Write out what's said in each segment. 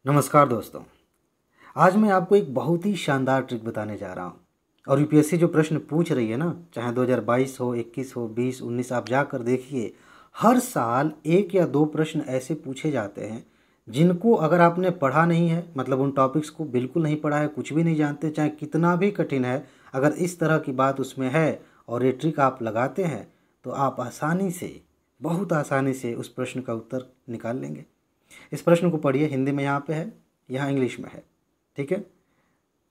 नमस्कार दोस्तों। आज मैं आपको एक बहुत ही शानदार ट्रिक बताने जा रहा हूँ। और यूपीएससी जो प्रश्न पूछ रही है ना, चाहे 2022 हो, 21 हो, 20, 19, आप जाकर देखिए, हर साल एक या दो प्रश्न ऐसे पूछे जाते हैं जिनको अगर आपने पढ़ा नहीं है, मतलब उन टॉपिक्स को बिल्कुल नहीं पढ़ा है, कुछ भी नहीं जानते, चाहे कितना भी कठिन है, अगर इस तरह की बात उसमें है और ये ट्रिक आप लगाते हैं तो आप आसानी से, बहुत आसानी से उस प्रश्न का उत्तर निकाल लेंगे। इस प्रश्न को पढ़िए, हिंदी में यहाँ पे है, यहाँ इंग्लिश में है। ठीक है,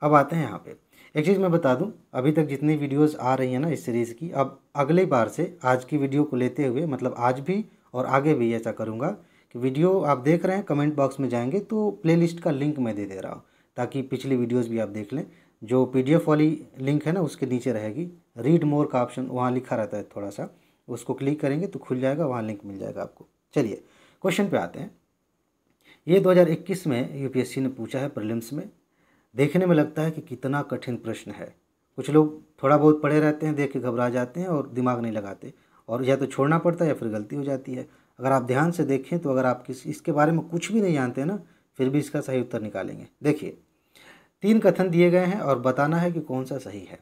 अब आते हैं यहाँ पे। एक चीज़ मैं बता दूँ, अभी तक जितनी वीडियोस आ रही हैं ना इस सीरीज़ की, अब अगली बार से आज की वीडियो को लेते हुए, मतलब आज भी और आगे भी ऐसा करूँगा कि वीडियो आप देख रहे हैं, कमेंट बॉक्स में जाएंगे तो प्लेलिस्ट का लिंक मैं दे रहा हूँ, ताकि पिछली वीडियोज़ भी आप देख लें। जो PDF वाली लिंक है ना, उसके नीचे रहेगी रीड मोर का ऑप्शन, वहाँ लिखा रहता है थोड़ा सा, उसको क्लिक करेंगे तो खुल जाएगा, वहाँ लिंक मिल जाएगा आपको। चलिए क्वेश्चन पे आते हैं। ये 2021 में यूपीएससी ने पूछा है प्रीलिम्स में। देखने में लगता है कि कितना कठिन प्रश्न है। कुछ लोग थोड़ा बहुत पढ़े रहते हैं, देख के घबरा जाते हैं और दिमाग नहीं लगाते, और या तो छोड़ना पड़ता है या फिर गलती हो जाती है। अगर आप ध्यान से देखें तो अगर आप इसके बारे में कुछ भी नहीं जानते ना, फिर भी इसका सही उत्तर निकालेंगे। देखिए, 3 कथन दिए गए हैं और बताना है कि कौन सा सही है।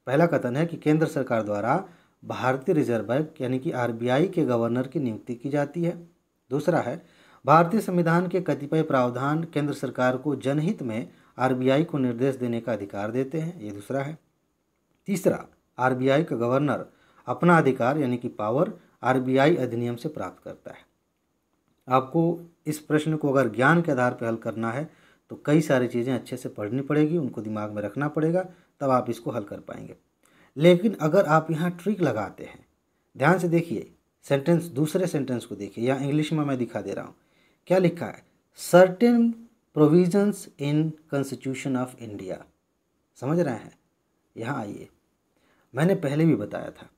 पहला कथन है कि केंद्र सरकार द्वारा भारतीय रिजर्व बैंक यानी कि RBI के गवर्नर की नियुक्ति की जाती है। दूसरा है, भारतीय संविधान के कतिपय प्रावधान केंद्र सरकार को जनहित में RBI को निर्देश देने का अधिकार देते हैं, ये दूसरा है। तीसरा, RBI का गवर्नर अपना अधिकार यानी कि पावर RBI अधिनियम से प्राप्त करता है। आपको इस प्रश्न को अगर ज्ञान के आधार पर हल करना है तो कई सारी चीज़ें अच्छे से पढ़नी पड़ेगी, उनको दिमाग में रखना पड़ेगा, तब आप इसको हल कर पाएंगे। लेकिन अगर आप यहाँ ट्रिक लगाते हैं, ध्यान से देखिए, सेंटेंस, दूसरे सेंटेंस को देखिए, यहाँ इंग्लिश में मैं दिखा दे रहा हूँ, क्या लिखा है, certain provisions in constitution of India. समझ रहे हैं? यहाँ आइए, मैंने पहले भी बताया था,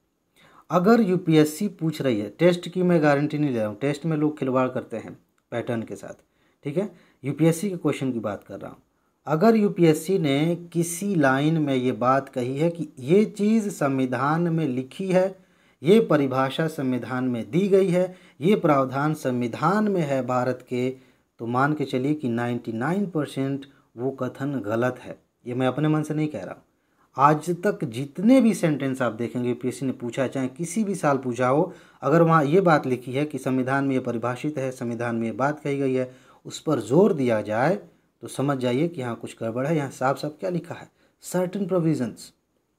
अगर यूपीएससी पूछ रही है, टेस्ट की मैं गारंटी नहीं ले रहा हूँ, टेस्ट में लोग खिलवाड़ करते हैं पैटर्न के साथ, ठीक है, यूपीएससी के क्वेश्चन की बात कर रहा हूँ। अगर यूपीएससी ने किसी लाइन में ये बात कही है कि ये चीज़ संविधान में लिखी है, ये परिभाषा संविधान में दी गई है, ये प्रावधान संविधान में है भारत के, तो मान के चलिए कि 99% वो कथन गलत है। ये मैं अपने मन से नहीं कह रहा हूँ। आज तक जितने भी सेंटेंस आप देखेंगे यूपीएससी ने पूछा, चाहे किसी भी साल पूछा हो, अगर वहाँ ये बात लिखी है कि संविधान में ये परिभाषित है, संविधान में ये बात कही गई है, उस पर जोर दिया जाए तो समझ जाइए कि यहाँ कुछ गड़बड़ है। यहाँ साफ साफ क्या लिखा है, सर्टेन प्रोविजंस,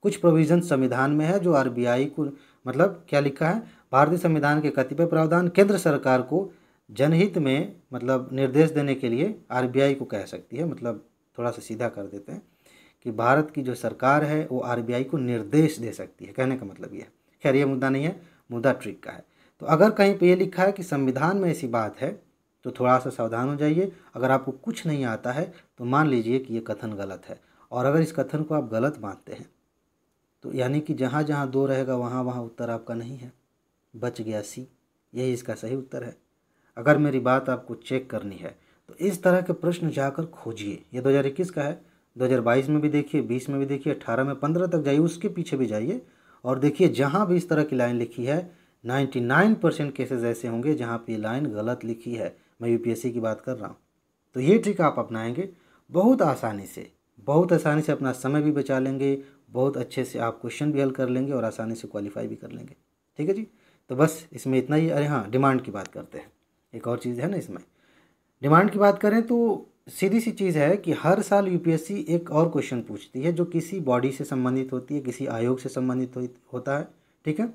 कुछ प्रोविजंस संविधान में है जो RBI को, मतलब क्या लिखा है, भारतीय संविधान के कतिपय प्रावधान केंद्र सरकार को जनहित में, मतलब निर्देश देने के लिए RBI को कह सकती है। मतलब थोड़ा सा सीधा कर देते हैं कि भारत की जो सरकार है वो RBI को निर्देश दे सकती है, कहने का मतलब ये है। खैर ये मुद्दा नहीं है, मुद्दा ट्रिक का है। तो अगर कहीं पे ये लिखा है कि संविधान में ऐसी बात है तो थोड़ा सा सावधान हो जाइए। अगर आपको कुछ नहीं आता है तो मान लीजिए कि ये कथन गलत है, और अगर इस कथन को आप गलत मानते हैं तो यानी कि जहाँ जहाँ 2 रहेगा वहाँ वहाँ उत्तर आपका नहीं है, बच गया C, यही इसका सही उत्तर है। अगर मेरी बात आपको चेक करनी है तो इस तरह के प्रश्न जाकर खोजिए। ये 2021 का है, 2022 में भी देखिए, 20 में भी देखिए, 18 में, 15 तक जाइए, उसके पीछे भी जाइए और देखिए, जहाँ भी इस तरह की लाइन लिखी है 99% केसेस ऐसे होंगे जहाँ पे लाइन गलत लिखी है। मैं यूपीएससी की बात कर रहा हूँ। तो ये ट्रिक आप अपनाएंगे बहुत आसानी से, बहुत आसानी से अपना समय भी बचा लेंगे, बहुत अच्छे से आप क्वेश्चन भी हल कर लेंगे और आसानी से क्वालिफाई भी कर लेंगे। ठीक है जी, तो बस इसमें इतना ही। अरे हाँ, डिमांड की बात करते हैं, एक और चीज़ है ना इसमें। डिमांड की बात करें तो सीधी सी चीज़ है कि हर साल यूपीएससी एक और क्वेश्चन पूछती है जो किसी बॉडी से संबंधित होती है, किसी आयोग से संबंधित होता है। ठीक है,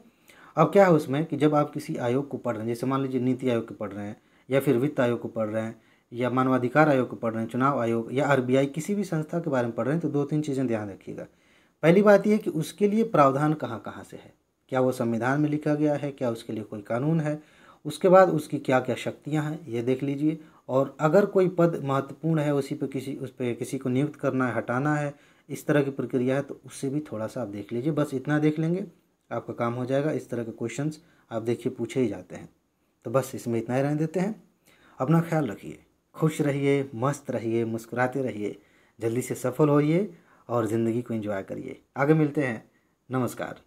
अब क्या है उसमें कि जब आप किसी आयोग को पढ़ रहे हैं, जैसे मान लीजिए नीति आयोग को पढ़ रहे हैं, या फिर वित्त आयोग को पढ़ रहे हैं, या मानवाधिकार आयोग को पढ़ रहे हैं, चुनाव आयोग या RBI, किसी भी संस्था के बारे में पढ़ रहे हैं, तो 2-3 चीज़ें ध्यान रखिएगा। पहली बात यह है कि उसके लिए प्रावधान कहाँ कहाँ से है, क्या वो संविधान में लिखा गया है, क्या उसके लिए कोई कानून है, उसके बाद उसकी क्या क्या शक्तियाँ हैं ये देख लीजिए, और अगर कोई पद महत्वपूर्ण है, उस पर किसी को नियुक्त करना है, हटाना है, इस तरह की प्रक्रिया है, तो उससे भी थोड़ा सा आप देख लीजिए। बस इतना देख लेंगे आपका काम हो जाएगा। इस तरह के क्वेश्चंस आप देखिए पूछे ही जाते हैं। तो बस इसमें इतना ही रहने देते हैं। अपना ख्याल रखिए, खुश रहिए, मस्त रहिए, मुस्कुराते रहिए, जल्दी से सफल होइए और ज़िंदगी को एंजॉय करिए। आगे मिलते हैं। नमस्कार।